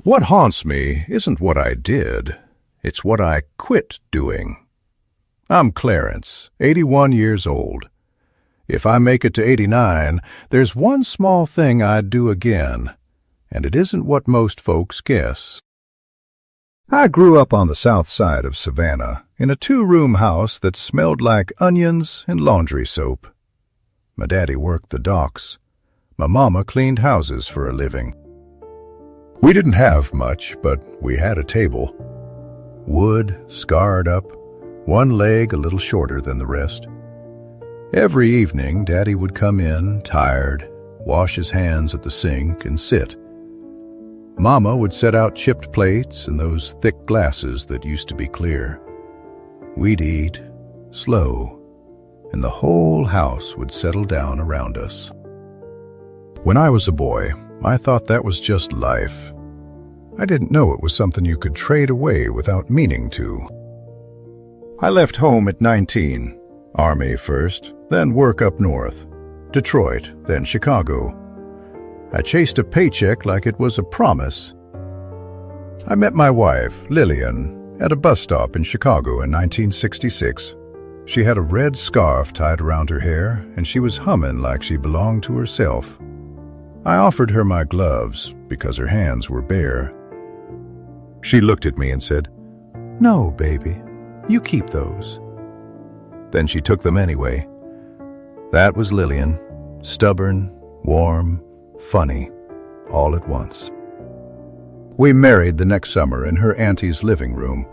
What haunts me isn't what I did, it's what I quit doing. I'm Clarence, 81 years old. If I make it to 89, there's one small thing I'd do again, and it isn't what most folks guess. I grew up on the south side of Savannah, in a 2-room house that smelled like onions and laundry soap. My daddy worked the docks. My mama cleaned houses for a living. We didn't have much, but we had a table. Wood, scarred up, one leg a little shorter than the rest. Every evening, Daddy would come in, tired, wash his hands at the sink, and sit. Mama would set out chipped plates and those thick glasses that used to be clear. We'd eat, slow, and the whole house would settle down around us. When I was a boy, I thought that was just life. I didn't know it was something you could trade away without meaning to. I left home at 19, Army first, then work up north, Detroit, then Chicago. I chased a paycheck like it was a promise. I met my wife, Lillian, at a bus stop in Chicago in 1966. She had a red scarf tied around her hair, and she was humming like she belonged to herself. I offered her my gloves because her hands were bare. She looked at me and said, "No, baby, you keep those." Then she took them anyway. That was Lillian, stubborn, warm, funny, all at once. We married the next summer in her auntie's living room.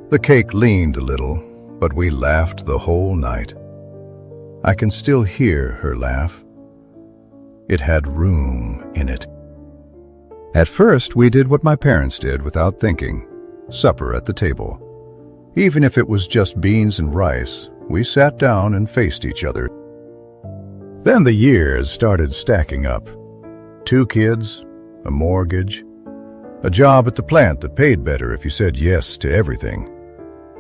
The cake leaned a little, but we laughed the whole night. I can still hear her laugh. It had room in it. At first, we did what my parents did without thinking, supper at the table. Even if it was just beans and rice, we sat down and faced each other. Then the years started stacking up. 2 kids, a mortgage, a job at the plant that paid better if you said yes to everything.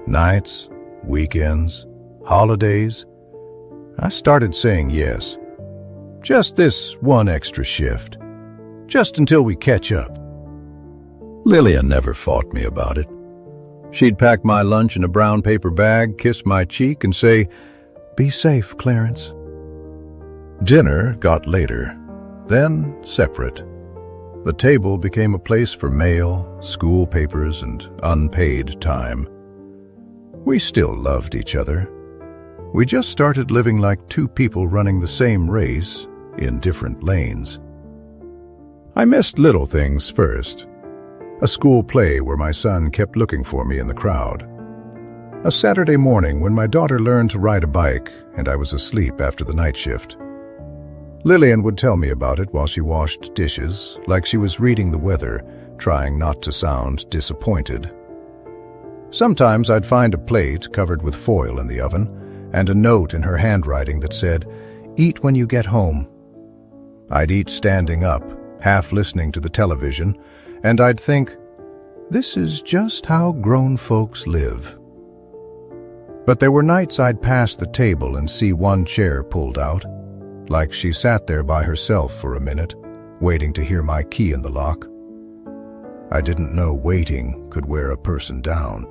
Nights, weekends, holidays. I started saying yes. Just this one extra shift. Just until we catch up. Lillian never fought me about it. She'd pack my lunch in a brown paper bag, kiss my cheek, and say, "Be safe, Clarence." Dinner got later, then separate. The table became a place for mail, school papers, and unpaid time. We still loved each other. We just started living like 2 people running the same race in different lanes. I missed little things first. A school play where my son kept looking for me in the crowd. A Saturday morning when my daughter learned to ride a bike and I was asleep after the night shift. Lillian would tell me about it while she washed dishes, like she was reading the weather, trying not to sound disappointed. Sometimes I'd find a plate covered with foil in the oven and a note in her handwriting that said, "Eat when you get home." I'd eat standing up, half listening to the television, and I'd think, this is just how grown folks live. But there were nights I'd pass the table and see one chair pulled out, like she sat there by herself for a minute, waiting to hear my key in the lock. I didn't know waiting could wear a person down.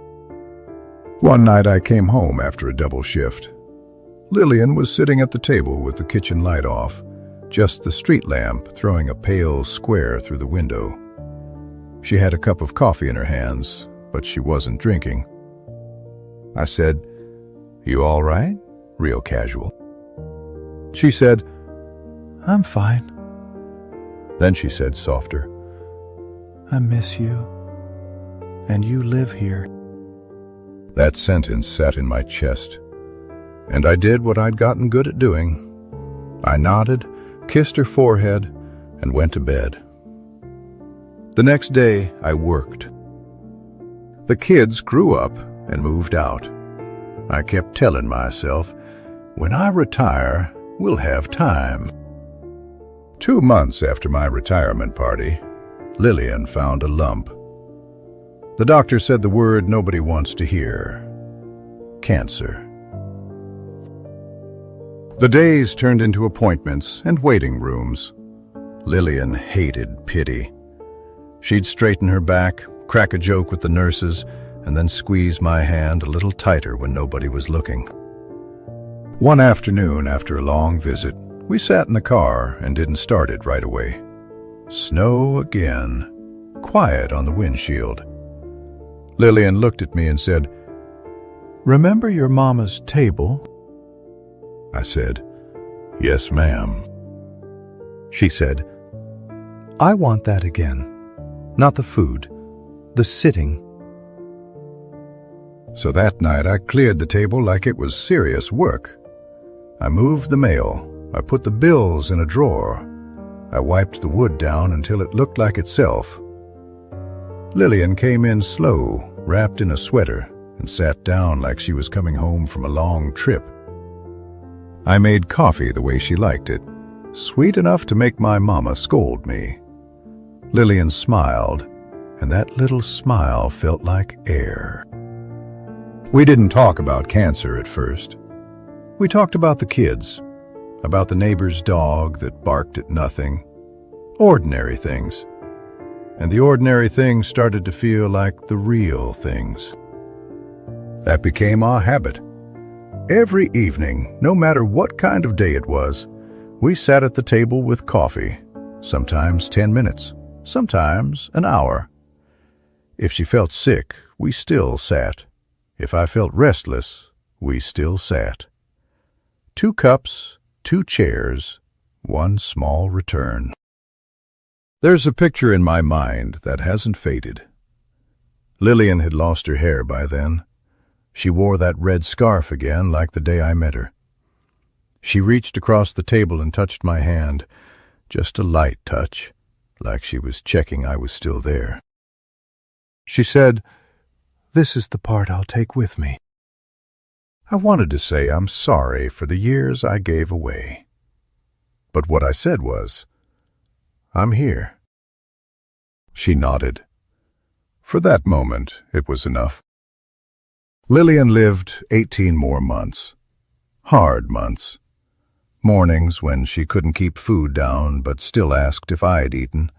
One night I came home after a double shift. Lillian was sitting at the table with the kitchen light off, just the street lamp throwing a pale square through the window. She had a cup of coffee in her hands, but she wasn't drinking. I said, "You all right?" real casual. She said, "I'm fine." Then she said softer, "I miss you, and you live here." That sentence sat in my chest, and I did what I'd gotten good at doing. I nodded, kissed her forehead, and went to bed. The next day, I worked. The kids grew up and moved out. I kept telling myself, when I retire, we'll have time. 2 months after my retirement party, Lillian found a lump. The doctor said the word nobody wants to hear. Cancer. The days turned into appointments and waiting rooms. Lillian hated pity. She'd straighten her back, crack a joke with the nurses, and then squeeze my hand a little tighter when nobody was looking. One afternoon, after a long visit, we sat in the car and didn't start it right away. Snow again. Quiet on the windshield. Lillian looked at me and said, "Remember your mama's table?" I said, "Yes, ma'am." She said, "I want that again. Not the food, the sitting." So that night I cleared the table like it was serious work. I moved the mail. I put the bills in a drawer. I wiped the wood down until it looked like itself. Lillian came in slow, wrapped in a sweater, and sat down like she was coming home from a long trip. I made coffee the way she liked it, sweet enough to make my mama scold me. Lillian smiled, and that little smile felt like air. We didn't talk about cancer at first. We talked about the kids, about the neighbor's dog that barked at nothing, ordinary things. And the ordinary things started to feel like the real things. That became our habit. Every evening, no matter what kind of day it was, we sat at the table with coffee, sometimes 10 minutes, sometimes an hour. If she felt sick, we still sat. If I felt restless, we still sat. 2 cups, 2 chairs, 1 small return. There's a picture in my mind that hasn't faded. Lillian had lost her hair by then. She wore that red scarf again like the day I met her. She reached across the table and touched my hand, just a light touch, like she was checking I was still there. She said, "This is the part I'll take with me." I wanted to say I'm sorry for the years I gave away. But what I said was, "I'm here." She nodded. For that moment, it was enough. Lillian lived 18 more months. Hard months. Mornings when she couldn't keep food down but still asked if I'd eaten.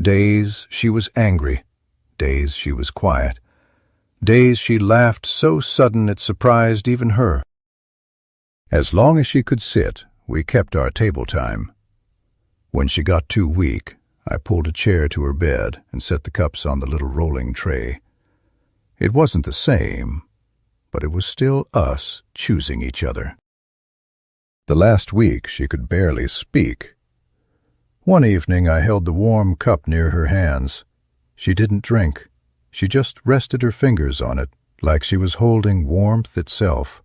Days she was angry. Days she was quiet. Days she laughed so sudden it surprised even her. As long as she could sit, we kept our table time. When she got too weak, I pulled a chair to her bed and set the cups on the little rolling tray. It wasn't the same, but it was still us choosing each other. The last week she could barely speak. One evening I held the warm cup near her hands. She didn't drink. She just rested her fingers on it, like she was holding warmth itself.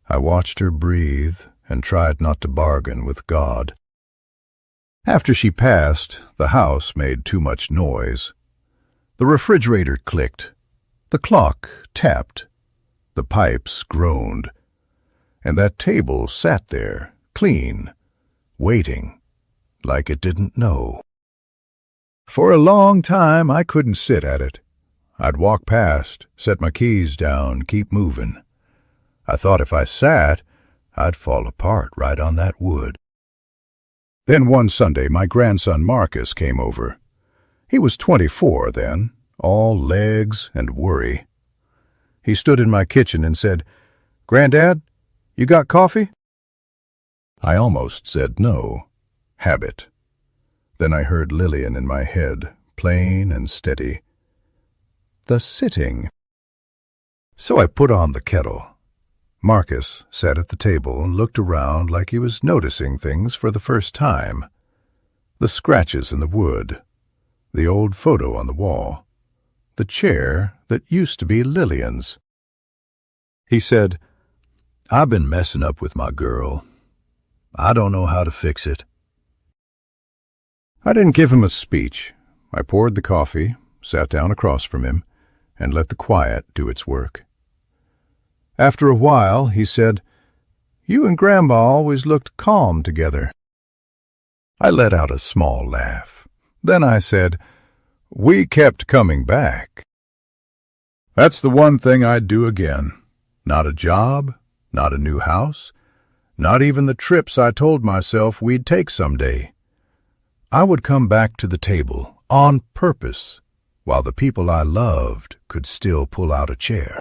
I watched her breathe and tried not to bargain with God. After she passed, the house made too much noise. The refrigerator clicked. The clock tapped. The pipes groaned. And that table sat there, clean, waiting, like it didn't know. For a long time I couldn't sit at it. I'd walk past, set my keys down, keep moving. I thought if I sat, I'd fall apart right on that wood. Then one Sunday my grandson Marcus came over. He was 24 then, all legs and worry. He stood in my kitchen and said, "Granddad, you got coffee?" I almost said no. Habit. Then I heard Lillian in my head, plain and steady. The sitting. So I put on the kettle. Marcus sat at the table and looked around like he was noticing things for the first time. The scratches in the wood, the old photo on the wall, the chair that used to be Lillian's. He said, "I've been messing up with my girl. I don't know how to fix it." I didn't give him a speech. I poured the coffee, sat down across from him, and let the quiet do its work. After a while, he said, "You and Grandma always looked calm together." I let out a small laugh. Then I said, "We kept coming back." That's the one thing I'd do again. Not a job, not a new house, not even the trips I told myself we'd take someday. I would come back to the table, on purpose, while the people I loved could still pull out a chair.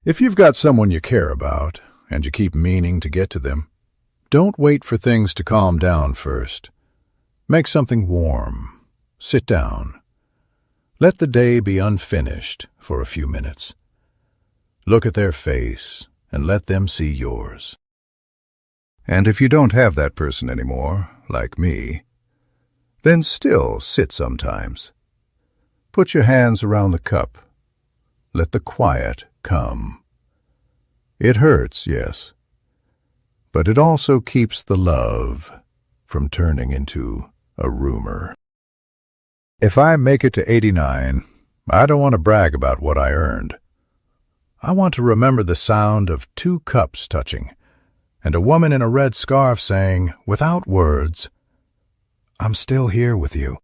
If you've got someone you care about, and you keep meaning to get to them, don't wait for things to calm down first. Make something warm. Sit down. Let the day be unfinished for a few minutes. Look at their face and let them see yours. And if you don't have that person anymore, like me, then still sit sometimes. Put your hands around the cup. Let the quiet come. It hurts, yes, but it also keeps the love from turning into a rumor. If I make it to 89, I don't want to brag about what I earned. I want to remember the sound of 2 cups touching, and a woman in a red scarf saying, without words, "I'm still here with you."